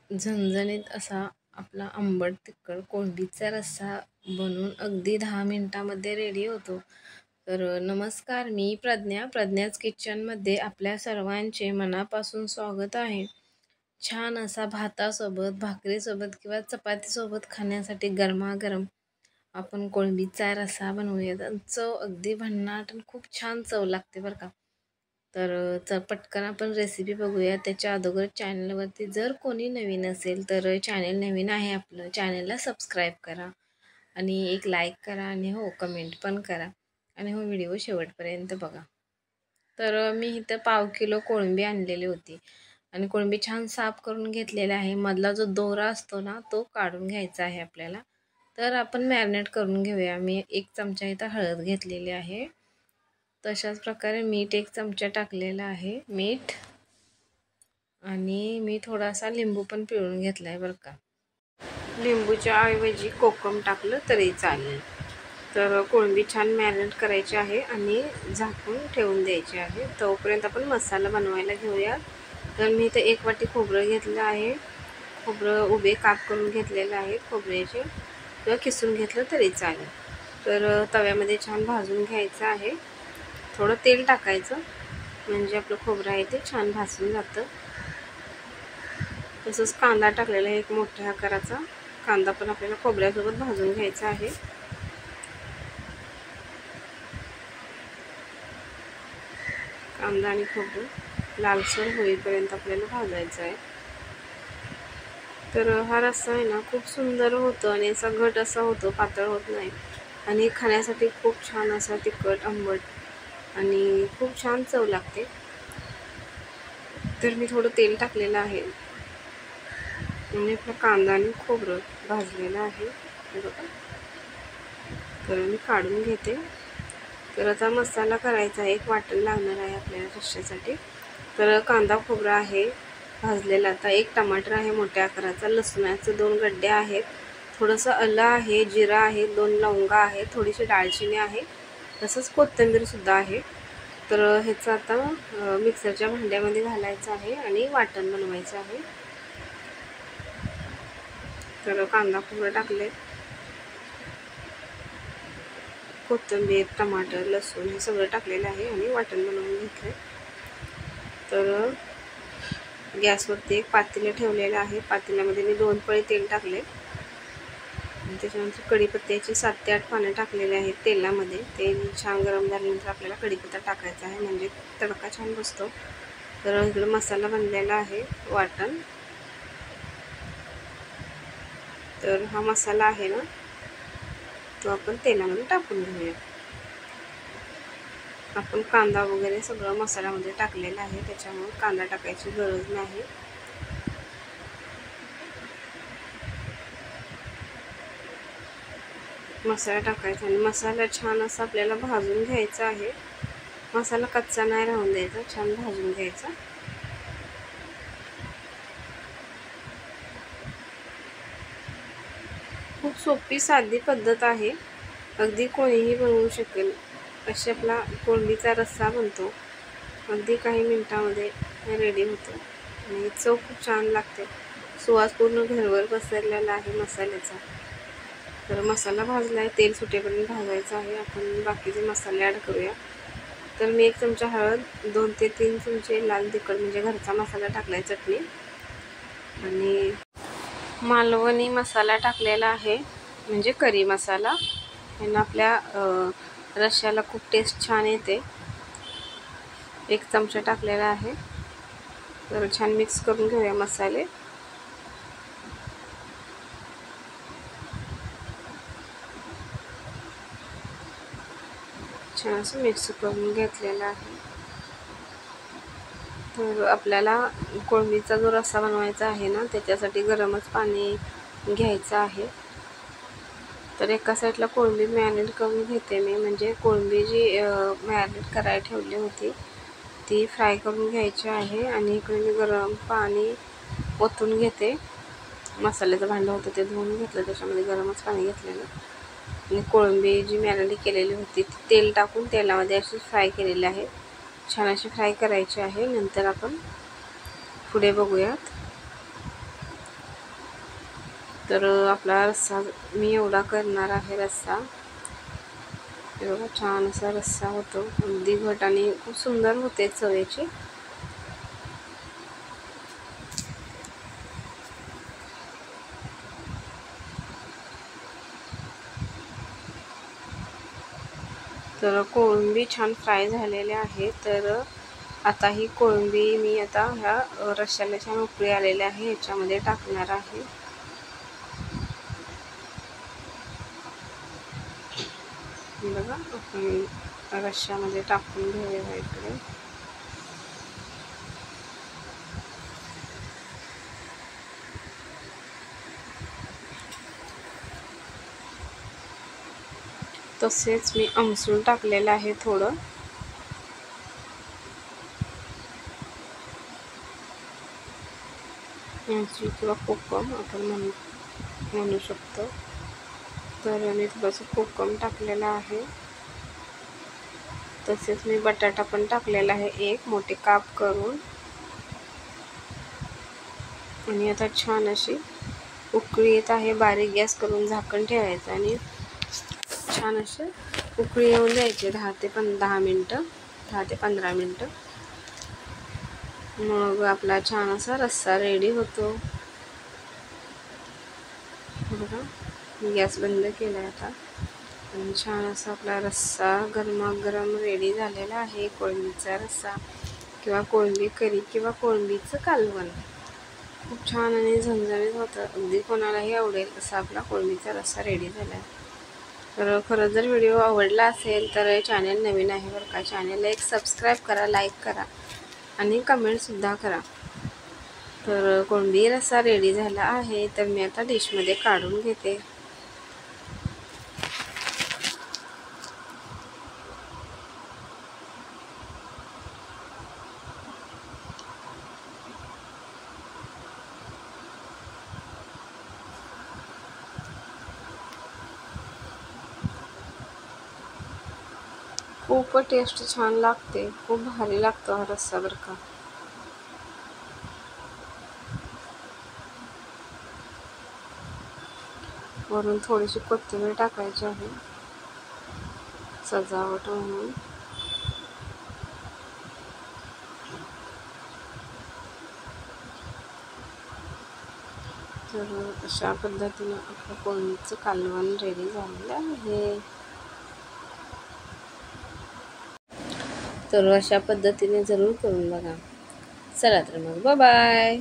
झणझणीत असा आपला आंबट तिखट कोळंबीचा रस्सा बनवून अगदी 10 मिनिटामध्ये रेडी होतो. तर नमस्कार, मी प्रज्ञाच किचनमध्ये आपल्या सर्वांचे मनापासून स्वागत आहे. छान असा भातासोबत, भाकरीसोबत किंवा चपातीसोबत खाण्यासाठी गरमागरम आपण कोळंबीचा रस्सा बनवूयात. आणि चव अगदी भन्नाट आणि खूप छान चव लागते बरं का. तर पटकन आपण रेसिपी बघूया. त्याच्या अगोदर चॅनलवरती जर कोणी नवीन असेल तर चॅनल नवीन आहे आपलं, चॅनलला सबस्क्राईब करा आणि एक लाईक करा आणि हो कमेंट पण करा आणि हो व्हिडिओ शेवटपर्यंत बघा. तर मी इथं 1/2 किलो कोळंबी आणलेली होती आणि कोळंबी छान साफ करून घेतलेला आहे. मधला जो दोरा असतो ना तो काढून घ्यायचा आहे आपल्याला. तर आपण मॅरिनेट करून घेऊया. मी 1 चमचा इथं हळद घेतलेली आहे. तशाच प्रकारे मीठ 1 चमचा टाकलेला आहे. मीठ आणि मी थोडासा लिंबू पण पिळून घेतला आहे बरं का. लिंबूच्या ऐवजी कोकम टाकलं तरी चालेल. तर कोळंबी छान मॅरिनेट करायची आहे आणि झाकून ठेवून द्यायची आहे. तोपर्यंत आपण मसाला बनवायला घेऊया. तर मी इथे 1 वाटी खोबरं घेतलं आहे. खोबरं उभे काप करून घेतलेलं आहे खोबऱ्याचे, किंवा किसून घेतलं तरी चालेल. तर तव्यामध्ये छान भाजून घ्यायचं आहे. थोडं तेल टाकायचं म्हणजे आपलं खोबरं आहे ते छान भाजून जातं. तसंच कांदा टाकलेला आहे. 1 मोठ्या आकाराचा कांदा पण आपल्याला खोबऱ्यासोबत भाजून घ्यायचा आहे. कांदा आणि खोबरं लालसर होईपर्यंत आपल्याला भाजायचं आहे. तर हा रस्सा आहे ना खूप सुंदर होतो आणि असा घट असा होतो, पातळ होत नाही आणि खाण्यासाठी खूप छान असा तिखट आंबट आणि खूप छान चव लागते. तर मी थोडं तेल टाकलेलं आहे आणि आपला कांदा आणि खोबरं भाजलेलं आहे बघा. तर मी काढून घेते. तर आता मसाला करायचा आहे. 1 वाटण लागणार आहे आपल्याला रश्श्यासाठी. तर कांदा खोबरा आहे भाजलेला. आता 1 टमाटर आहे मोठ्या आकाराचा, लसणाचे 2 गड्डे आहेत, थोडंसं आलं आहे, जिरा आहे, 2 लवंगा आहे, थोडीशी दालचिनी आहे, तसंच कोथिंबीरसुद्धा आहे. तर ह्याचं आता मिक्सरच्या भांड्यामध्ये घालायचं आहे आणि वाटण बनवायचं आहे. तर कांदा खोबरं टाकले, कोथिंबीर, टमाटर, लसूण हे सगळं टाकलेलं आहे आणि वाटण बनवून घेतलं. तर गॅसवरती 1 पातेलं ठेवलेलं आहे. पातेल्यामध्ये मी 2 पळी तेल टाकले आणि त्याच्यानंतर कढीपत्त्याची 7 ते 8 पानं टाकलेले आहेत तेलामध्ये. तेल छान गरम झाल्यानंतर आपल्याला कढीपत्ता टाकायचा आहे म्हणजे तडका छान बसतो. तर इकडं मसाला बनलेला आहे वाटण. तर हा मसाला आहे ना तो आपण तेलामध्ये टाकून घेऊया. आपण कांदा वगैरे सगळं मसाल्यामध्ये टाकलेलं आहे, त्याच्यामुळे कांदा टाकायची गरज नाही. मसाला टाकायचा आणि मसाला छान असा आपल्याला भाजून घ्यायचा आहे. मसाला कच्चा नाही राहून द्यायचा, छान भाजून घ्यायचा. खूप सोपी साधी पद्धत आहे, अगदी कोणीही बनवू शकेल अशी आपला कोळंबीचा रस्सा बनतो. अगदी काही मिनिटामध्ये रेडी होतो आणि चव खूप छान लागते. सुवास पूर्ण घरभर पसरलेला आहे मसाल्याचा. तर मसाला भाजला आहे, तेल सुटेपर्यंत भाजायचा आहे. आपण बाकीचे मसाले ॲड करूया. तर मी 1 चमचा हळद, 2 ते 3 चमचे लाल तिखट म्हणजे घरचा मसाला टाकलाय, चटणी आणि मालवणी मसाला टाकलेला आहे म्हणजे करी मसाला. यानं आपल्या रश्श्याला खूप टेस्ट छान येते. 1 चमचा टाकलेला आहे. तर छान मिक्स करून घेऊया मसाले. छान असं मिक्स करून घेतलेलं आहे. तर आपल्याला कोळंबीचा जो रस्सा बनवायचा आहे ना त्याच्यासाठी गरमच पाणी घ्यायचं आहे. तर एका साईडला कोळंबी मॅरिनेट करून घेते मी, म्हणजे कोळंबी जी मॅरिनेट करायला ठेवली होती ती फ्राय करून घ्यायची आहे. आणि इकडे मी गरम पाणी ओतून घेते. मसाल्याचं भांडं होतं ते धुवून घेतलं, त्याच्यामध्ये गरमच पाणी घेतलेलं आणि कोळंबी जी मॅरिनेट केलेली होती ती तेल टाकून तेलामध्ये अशी फ्राय केलेली आहे. छान अशी फ्राय करायची आहे. नंतर आपण पुढे बघूयात. तर आपला रस्सा मी एवढा करणार आहे रस्सा. हे बघा छान असा रस्सा होतो, अगदी घट आणि खूप सुंदर होते चवेची. तर कोळंबी छान फ्राय झालेले आहे. तर आता ही कोळंबी मी आता ह्या रश्श्याला छान उकळी आलेली आहे ह्याच्यामध्ये टाकणार आहे. बघा आपण रश्श्यामध्ये टाकून घेऊया इकडे. तसेच मी आमसूल टाकलेलं आहे थोडं. आमसूल किंवा कोकम आपण म्हणू शकतो. तर मी थोडंसं कोकम टाकलेलं आहे. तसेच मी बटाटा पण टाकलेला आहे, एक मोठे काप करून. आणि आता छान अशी उकळी येत आहे. बारीक गॅस करून झाकण ठेवायचं आणि छान असे उकळी येऊन द्यायचे 10 ते 15 मिनटं. मग आपला छान असा रस्सा रेडी होतो. बघा गॅस बंद केला आता आणि छान असा आपला रस्सा गरमागरम रेडी झालेला आहे. कोळंबीचा रस्सा किंवा कोळंबी करी किंवा कोळंबीचं कालवण खूप छान आणि झणझणीत होतं. अगदी कोणालाही आवडेल असा आपला कोळंबीचा रस्सा रेडी झाला आहे. तर खरंच जर व्हिडिओ आवडला असेल तर चॅनल नवीन आहे बरं का, चॅनलला एक सबस्क्राईब करा, लाईक करा आणि कमेंटसुद्धा करा. तर कोळंबी रस्सा रेडी झाला आहे. तर मी आता डिशमध्ये काढून घेते. खूप टेस्ट छान लागते, खूप भारी लागतो हा रस्सा बरं का. वरून थोडीशी कोथिंबीर टाकायची आहे सजावट म्हणून. तर अशा पद्धतीने आपलं कोळंबीचं कालवण रेडी झालेलं आहे. तर अशा पद्धतीने जरूर करून बघा. चला तर मग बाय बाय.